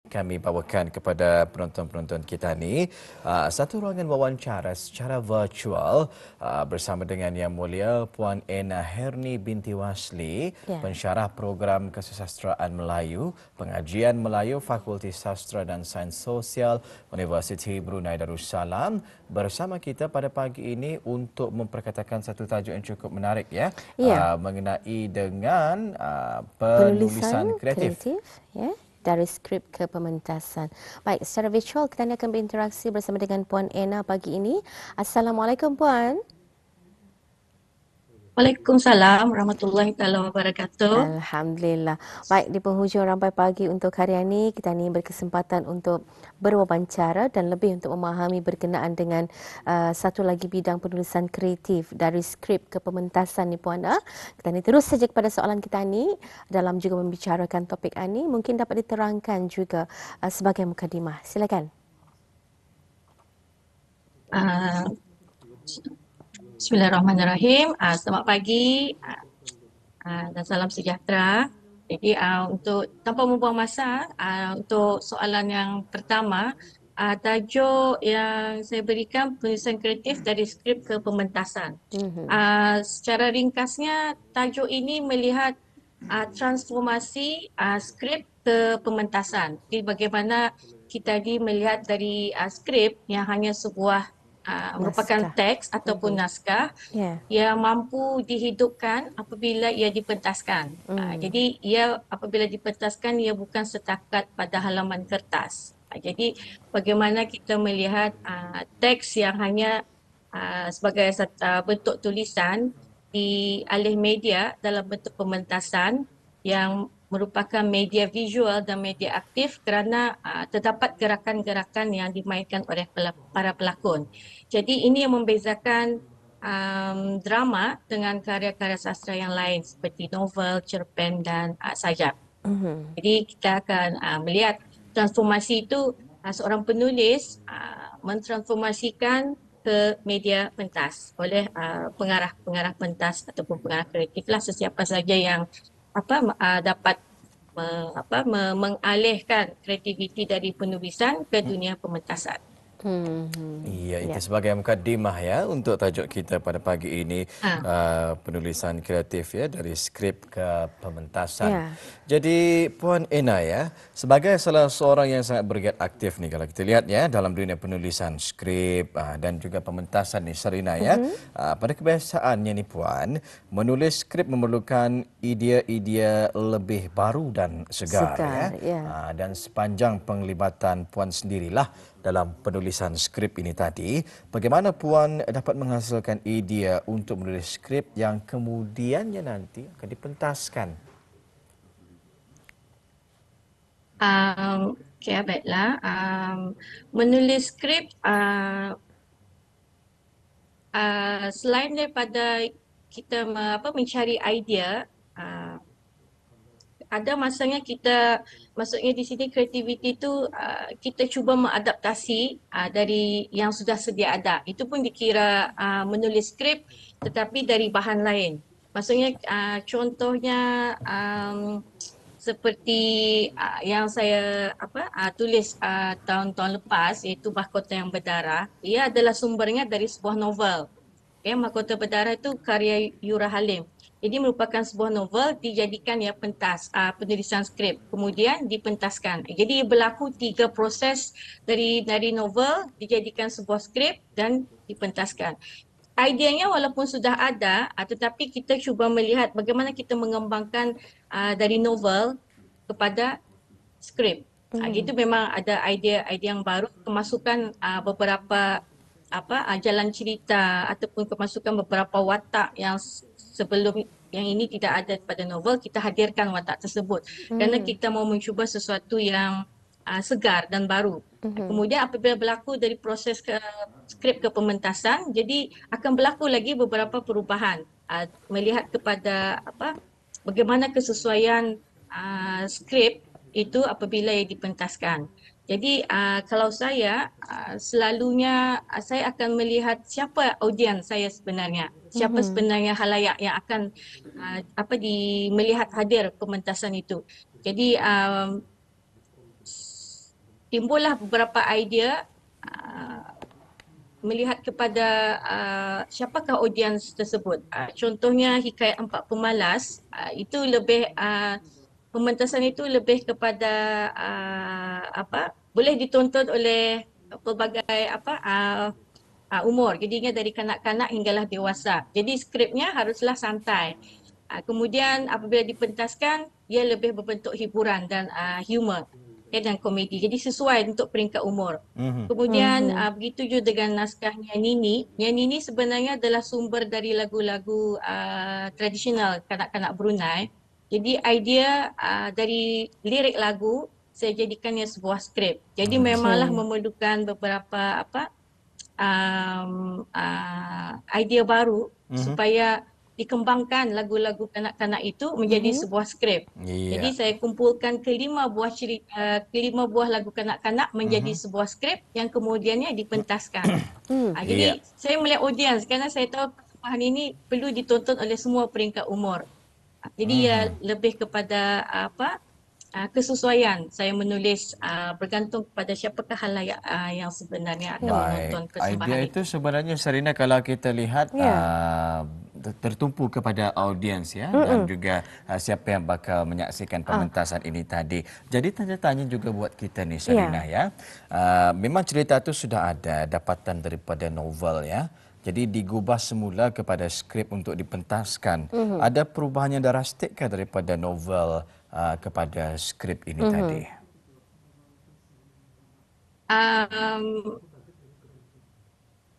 Kami bawakan kepada penonton-penonton kita ni satu ruangan wawancara secara virtual bersama dengan Yang Mulia Puan Ena Herni binti Wasli, Ya. pensyarah program Kesusasteraan Melayu, Pengajian Melayu Fakulti Sastra dan Sains Sosial Universiti Brunei Darussalam bersama kita pada pagi ini untuk memperkatakan satu tajuk yang cukup menarik Ya. mengenai dengan Penulisan penulisan kreatif. kreatif, ya, dari skrip ke pementasan. Baik, secara virtual kita akan berinteraksi bersama dengan Puan Ena pagi ini. Assalamualaikum Puan. Waalaikumsalam warahmatullahi taala wabarakatuh. Alhamdulillah. Baik, di penghujung rampai pagi untuk hari ini, kita ni berkesempatan untuk berwawancara dan lebih untuk memahami berkenaan dengan satu lagi bidang penulisan kreatif dari skrip ke pementasan ni Puan. Kita ni terus saja kepada soalan kita ni dalam juga membicarakan topik ini. Mungkin dapat diterangkan juga sebagai mukadimah. Silakan. Bismillahirrahmanirrahim. Selamat pagi dan salam sejahtera. Jadi untuk tanpa membuang masa, untuk soalan yang pertama, tajuk yang saya berikan penulisan kreatif dari skrip ke pementasan. Secara ringkasnya, tajuk ini melihat transformasi skrip ke pementasan. Jadi bagaimana kita melihat dari skrip yang hanya sebuah merupakan teks ataupun naskah yang mampu dihidupkan apabila ia dipentaskan. Jadi ia apabila dipentaskan, ia bukan setakat pada halaman kertas. Jadi bagaimana kita melihat teks yang hanya sebagai bentuk tulisan dialih media dalam bentuk pementasan yang merupakan media visual dan media aktif kerana terdapat gerakan-gerakan yang dimainkan oleh para pelakon. Jadi ini yang membezakan drama dengan karya-karya sastra yang lain seperti novel, cerpen dan sajak. Jadi kita akan melihat transformasi itu seorang penulis mentransformasikan ke media pentas oleh pengarah-pengarah pentas ataupun pengarah kreatif lah, sesiapa saja yang dapat mengalihkan kreativiti dari penulisan ke dunia pementasan. Iya, itu sebagai mukadimah ya untuk tajuk kita pada pagi ini, penulisan kreatif ya dari skrip ke pementasan. Jadi Puan Ena ya, sebagai salah seorang yang sangat bergiat aktif nih kalau kita lihat ya dalam dunia penulisan skrip dan juga pementasan nih Sarina ya. Pada kebiasaannya nih Puan, menulis skrip memerlukan idea-idea lebih baru dan segar ya. Dan sepanjang penglibatan Puan sendirilah dalam penulisan skrip ini tadi, bagaimana Puan dapat menghasilkan idea untuk menulis skrip yang kemudiannya nanti akan dipentaskan? Baiklah. Menulis skrip selain daripada kita mencari idea, ada masanya maksudnya di sini kreativiti itu kita cuba mengadaptasi dari yang sudah sedia ada. Itu pun dikira menulis skrip tetapi dari bahan lain. Maksudnya contohnya seperti yang saya tulis tahun-tahun lepas, iaitu Mahkota yang Berdarah. Ia adalah sumbernya dari sebuah novel. Mahkota Berdarah itu karya Yura Halim. Jadi merupakan sebuah novel dijadikan pentas, penulisan skrip, kemudian dipentaskan. Jadi berlaku 3 proses dari novel dijadikan sebuah skrip dan dipentaskan. Ideanya walaupun sudah ada, tetapi kita cuba melihat bagaimana kita mengembangkan dari novel kepada skrip. Itu memang ada idea yang baru, kemasukan beberapa jalan cerita ataupun kemasukan beberapa watak yang sebelum yang ini tidak ada pada novel, kita hadirkan watak tersebut kerana kita mau mencuba sesuatu yang segar dan baru. Kemudian apabila berlaku dari proses skrip ke pementasan, jadi akan berlaku lagi beberapa perubahan melihat kepada bagaimana kesesuaian skrip itu apabila ia dipentaskan. Jadi kalau saya selalunya saya akan melihat siapa audiens saya sebenarnya, siapa sebenarnya halayak yang akan melihat hadir pementasan itu. Jadi timbullah beberapa idea melihat kepada siapakah audiens tersebut. Contohnya Hikayat Empat Pemalas, itu lebih pementasan itu lebih kepada boleh ditonton oleh pelbagai umur. Jadi ingat dari kanak-kanak hinggalah dewasa. Jadi skripnya haruslah santai. Kemudian apabila dipentaskan, ia lebih berbentuk hiburan dan humor dan komedi. Jadi sesuai untuk peringkat umur. Kemudian begitu juga dengan naskah Nya Nini. Nya Nini sebenarnya adalah sumber dari lagu-lagu tradisional kanak-kanak Brunei. Jadi idea dari lirik lagu saya jadikannya sebuah skrip. Jadi memanglah memerlukan beberapa idea baru supaya dikembangkan lagu-lagu kanak-kanak itu menjadi sebuah skrip. Jadi saya kumpulkan kelima buah lagu kanak-kanak menjadi sebuah skrip yang kemudiannya dipentaskan. Jadi saya melihat audiens kerana saya tahu persembahan ini perlu ditonton oleh semua peringkat umur. Jadi ya lebih kepada kesesuaian saya menulis bergantung kepada siapakah halayak yang sebenarnya akan menonton persembahan Idea itu sebenarnya Sarina kalau kita lihat tertumpu kepada audiens ya dan juga siapa yang bakal menyaksikan pementasan ini tadi. Jadi tanya-tanya juga buat kita nih Sarina ya. Memang cerita itu sudah ada dapatan daripada novel ya. Jadi digubah semula kepada skrip untuk dipentaskan. Ada perubahan yang drastikkah daripada novel kepada skrip ini tadi?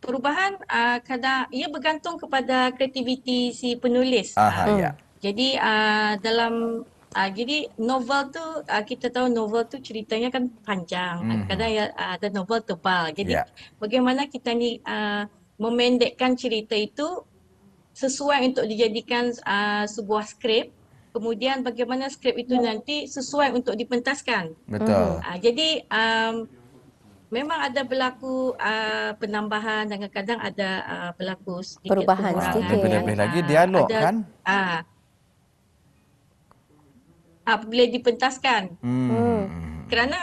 Perubahan kadang ia bergantung kepada kreativiti si penulis. Jadi jadi novel tu kita tahu novel tu ceritanya kan panjang. Kadang ada novel tebal. Jadi bagaimana kita ni memendekkan cerita itu sesuai untuk dijadikan sebuah skrip. Kemudian bagaimana skrip itu nanti sesuai untuk dipentaskan. Betul. Jadi memang ada berlaku penambahan dan kadang-kadang ada berlaku sedikit Perubahan pengurangan. Lebih-lebih lagi dialog kan? Apabila dipentaskan. Kerana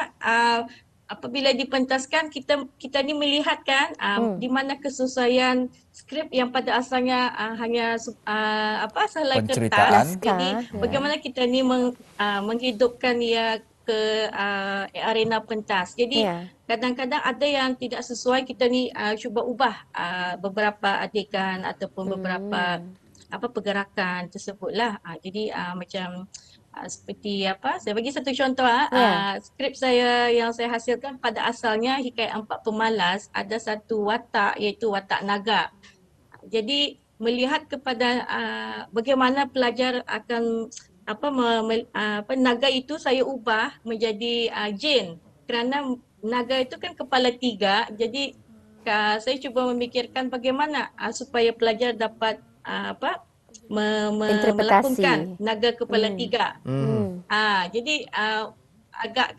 apabila dipentaskan kita ni melihat kan di mana kesesuaian skrip yang pada asalnya hanya sehelai kertas. Jadi bagaimana kita ni menghidupkan ia ke arena pentas. Jadi kadang-kadang ada yang tidak sesuai, kita ni cuba ubah beberapa adegan ataupun beberapa pergerakan tersebutlah. Jadi macam seperti saya bagi satu contoh skrip saya yang saya hasilkan pada asalnya Hikayat Empat Pemalas ada satu watak iaitu watak naga. Jadi melihat kepada bagaimana pelajar akan naga itu saya ubah menjadi jin kerana naga itu kan kepala 3. Jadi saya cuba memikirkan bagaimana supaya pelajar dapat melakonkan naga kepala 3. Jadi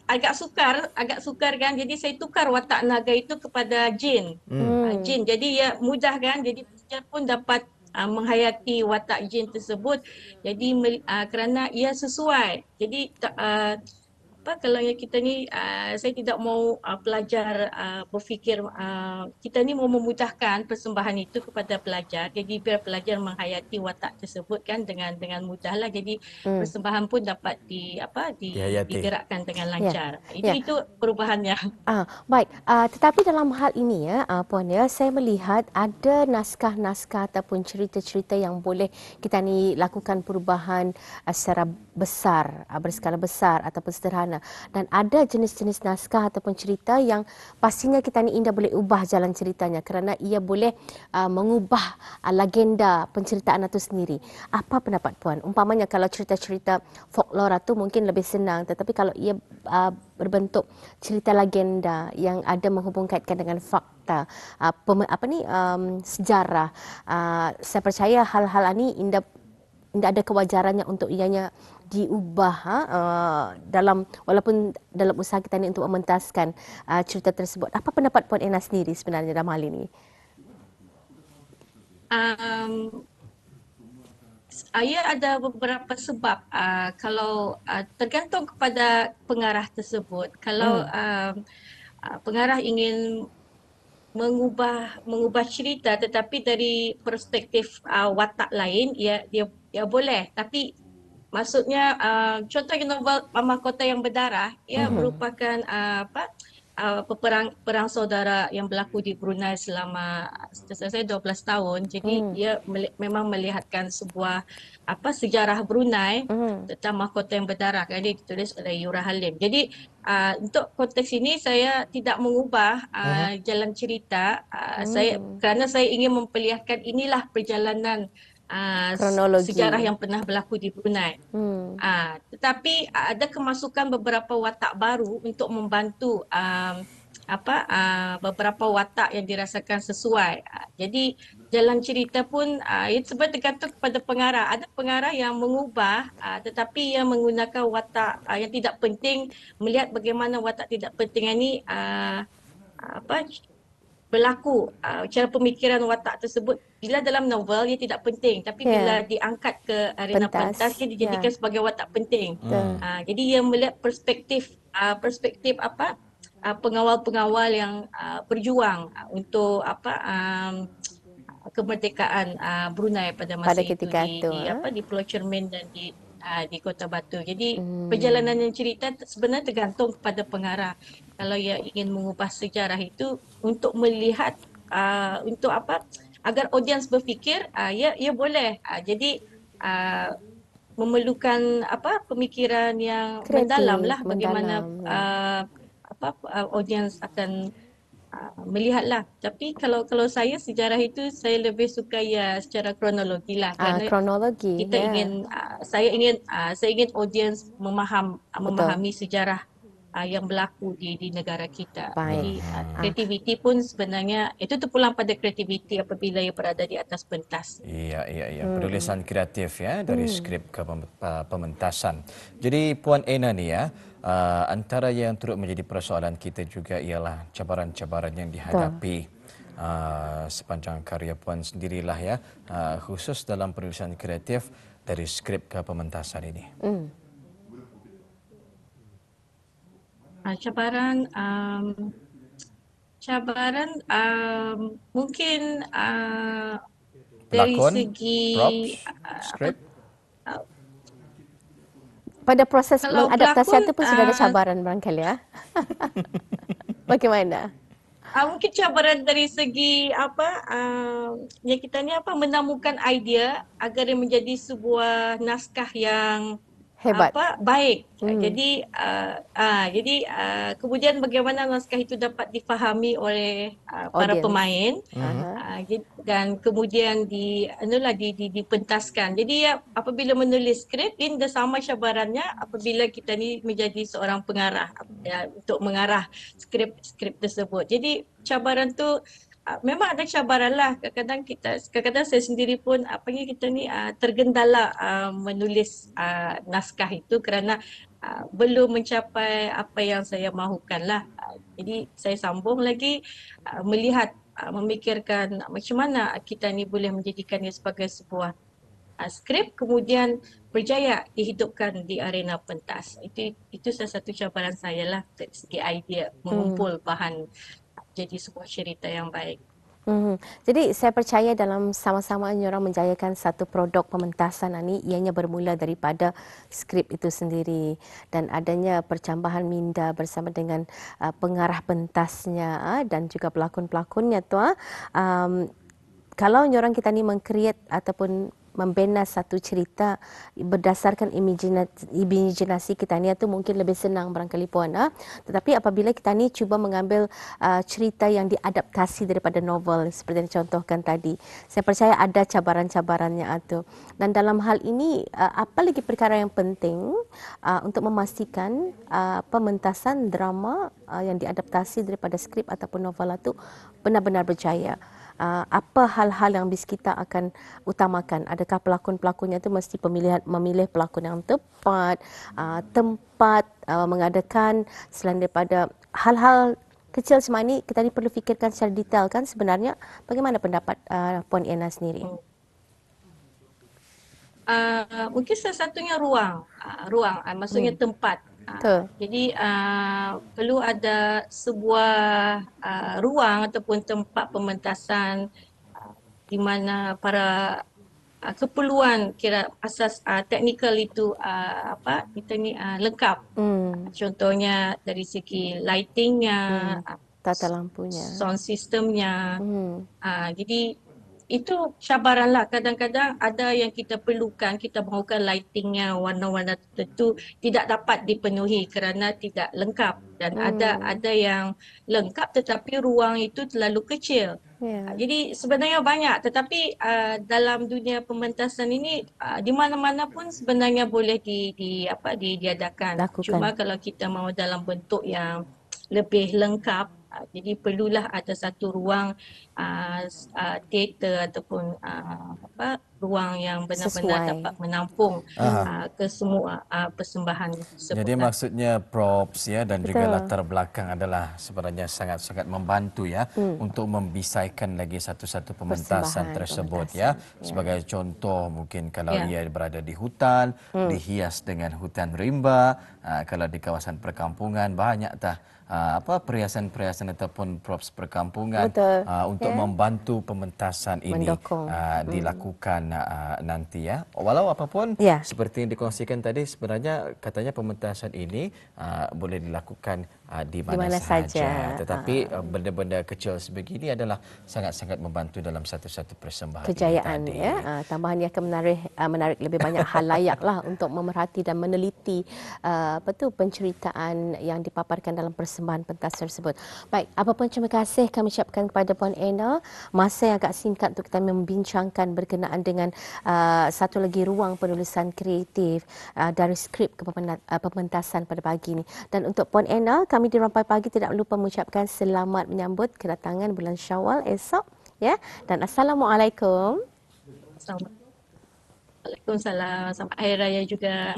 agak sukar kan. Jadi saya tukar watak naga itu kepada jin. Jin. Jadi ya mudah kan. Jadi pelajar pun dapat menghayati watak jin tersebut. Jadi kerana ia sesuai. Jadi kalau yang kita ni saya tidak mau pelajar berfikir kita ni mau memudahkan persembahan itu kepada pelajar. Jadi biar pelajar menghayati watak tersebut kan dengan mudahlah. Jadi persembahan pun dapat digerakkan dengan lancar. Itu perubahannya. Baik, tetapi dalam hal ini Puan saya melihat ada naskah-naskah ataupun cerita-cerita yang boleh kita ni lakukan perubahan secara besar, berskala besar ataupun sederhana. Dan ada jenis-jenis naskah ataupun cerita yang pastinya kita ni indah boleh ubah jalan ceritanya kerana ia boleh mengubah legenda penceritaan itu sendiri. Apa pendapat Puan? Umpamanya kalau cerita-cerita folklore itu mungkin lebih senang, tetapi kalau ia berbentuk cerita legenda yang ada menghubungkaitkan dengan fakta, sejarah, saya percaya hal-hal ini indah ada kewajarannya untuk ianya diubah walaupun dalam usaha kita ni untuk mementaskan cerita tersebut. Apa pendapat Puan Ena sendiri sebenarnya dalam hal ini? ia ada beberapa sebab. Kalau tergantung kepada pengarah tersebut. Kalau pengarah ingin mengubah cerita tetapi dari perspektif watak lain, dia boleh. Tapi maksudnya contohnya novel Mahkota yang Berdarah, ia merupakan perang saudara yang berlaku di Brunei selama saya 12 tahun. Jadi ia memang melihatkan sebuah sejarah Brunei tentang Mahkota yang Berdarah. Ini ditulis oleh Yura Halim. Jadi untuk konteks ini saya tidak mengubah jalan cerita. Kerana saya ingin memperlihatkan inilah perjalanan sejarah Kronologi. yang pernah berlaku di Brunei. Tetapi ada kemasukan beberapa watak baru untuk membantu beberapa watak yang dirasakan sesuai. Jadi jalan cerita pun itu sebenarnya tergantung kepada pengarah. Ada pengarah yang mengubah tetapi yang menggunakan watak yang tidak penting, melihat bagaimana watak tidak penting ini berlaku, cara pemikiran watak tersebut. Bila dalam novel ia tidak penting, tapi bila diangkat ke arena pentas ia dijadikan sebagai watak penting. Jadi ia melihat perspektif pengawal-pengawal yang berjuang untuk kemerdekaan Brunei pada masa itu ketika itu, di Pulau Cermin dan di Kota Batu. Jadi perjalanan yang cerita sebenarnya tergantung kepada pengarah. Kalau ia ingin mengubah sejarah itu untuk melihat untuk agar audiens berfikir, ia boleh. Jadi memerlukan pemikiran yang mendalam lah bagaimana audiens akan melihatlah. Tapi kalau saya sejarah itu saya lebih suka secara kronologi lah, kerana kronologi. kita ingin saya ingin audiens memahami sejarah yang berlaku di negara kita. Jadi kreativiti pun sebenarnya itu terpulang pada kreativiti apabila ia berada di atas pentas. Iya. Penulisan kreatif ya dari skrip ke pementasan. Jadi Puan Ena ni ya, antara yang turut menjadi persoalan kita juga ialah cabaran-cabaran yang dihadapi sepanjang karya Puan sendirilah ya, khusus dalam penulisan kreatif dari skrip ke pementasan ini. Cabaran mungkin dari Pelakon, segi props, skrip. Pada proses Kalau mengadaptasi pelakon, itu pun sudah ada cabaran barangkali ya. Bagaimana? Mungkin cabaran dari segi yang kita ni menemukan idea agar dia menjadi sebuah naskah yang Hebat. baik. Jadi kemudian bagaimana naskah itu dapat difahami oleh para Audience. pemain dan kemudian dipentaskan. Jadi apabila menulis skrip ini dah sama cabarannya apabila kita ni menjadi seorang pengarah untuk mengarah skrip tersebut. Jadi cabaran tu memang ada cabaran lah. Kadang-kadang saya sendiri pun kita ni tergendala menulis naskah itu kerana belum mencapai apa yang saya mahukan lah. Jadi saya sambung lagi melihat, memikirkan macam mana kita ni boleh menjadikannya sebagai sebuah skrip kemudian berjaya dihidupkan di arena pentas. Itu salah satu cabaran saya lah dari segi idea mengumpul bahan jadi sebuah cerita yang baik. Jadi saya percaya dalam sama-sama orang menjayakan satu produk pementasan ini, ianya bermula daripada skrip itu sendiri dan adanya percambahan minda bersama dengan pengarah pentasnya dan juga pelakon-pelakonnya tu. Kalau orang kita ni mengkreat ataupun membina satu cerita berdasarkan imajinasi kita ni itu mungkin lebih senang barangkali Puan. Tetapi apabila kita ni cuba mengambil cerita yang diadaptasi daripada novel seperti yang dicontohkan tadi, saya percaya ada cabaran-cabarannya itu. Dan dalam hal ini apa lagi perkara yang penting untuk memastikan pementasan drama yang diadaptasi daripada skrip ataupun novel itu benar-benar berjaya. Apa hal-hal yang kita akan utamakan? Adakah pelakon-pelakonnya itu mesti memilih pelakon yang tepat, tempat mengadakan, selain daripada hal-hal kecil semua ini kita ni perlu fikirkan secara detail kan sebenarnya. Bagaimana pendapat Puan Ena sendiri? mungkin salah satunya ruang, maksudnya tempat. Betul. Jadi perlu ada sebuah ruang ataupun tempat pementasan di mana para keperluan kira asas teknikal itu kita ni lengkap. Contohnya dari segi lightingnya, Tata lampunya. sound systemnya. Jadi itu cabaran lah. Kadang-kadang ada yang kita perlukan, kita mahukan lightingnya warna-warna tertentu tidak dapat dipenuhi kerana tidak lengkap. Dan ada yang lengkap tetapi ruang itu terlalu kecil. Jadi sebenarnya banyak, tetapi dalam dunia pementasan ini di mana-mana pun sebenarnya boleh diadakan. Lakukan. Cuma kalau kita mahu dalam bentuk yang lebih lengkap, jadi perlulah ada satu ruang teater ataupun ruang yang benar-benar Sesuai. dapat menampung kesemua persembahan tersebut. Jadi maksudnya props ya dan juga Betul. latar belakang adalah sebenarnya sangat-sangat membantu ya untuk membisaikan lagi satu-satu pementasan tersebut ya. Sebagai contoh mungkin kalau ia berada di hutan, dihias dengan hutan rimba, kalau di kawasan perkampungan banyak perhiasan-perhiasan ataupun props perkampungan untuk membantu pementasan ini dilakukan nanti ya. Walau apapun seperti yang dikongsikan tadi sebenarnya katanya pementasan ini boleh dilakukan di mana sahaja. Tetapi benda-benda kecil sebegini adalah sangat-sangat membantu dalam satu-satu persembahan kejayaan ini tadi. ya. Tambahan yang akan menarik lebih banyak halayak lah untuk memerhati dan meneliti penceritaan yang dipaparkan dalam persembahan pentas tersebut. Baik, apapun terima kasih kami ucapkan kepada Puan Anna. Masa yang agak singkat untuk kita membincangkan berkenaan dengan satu lagi ruang penulisan kreatif dari skrip ke pementasan pada pagi ini. Dan untuk Puan Anna, kami di Rampai Pagi tidak lupa mengucapkan selamat menyambut kedatangan bulan Syawal esok ya. Dan Assalamualaikum. Waalaikumsalam. Selamat Hari Raya juga.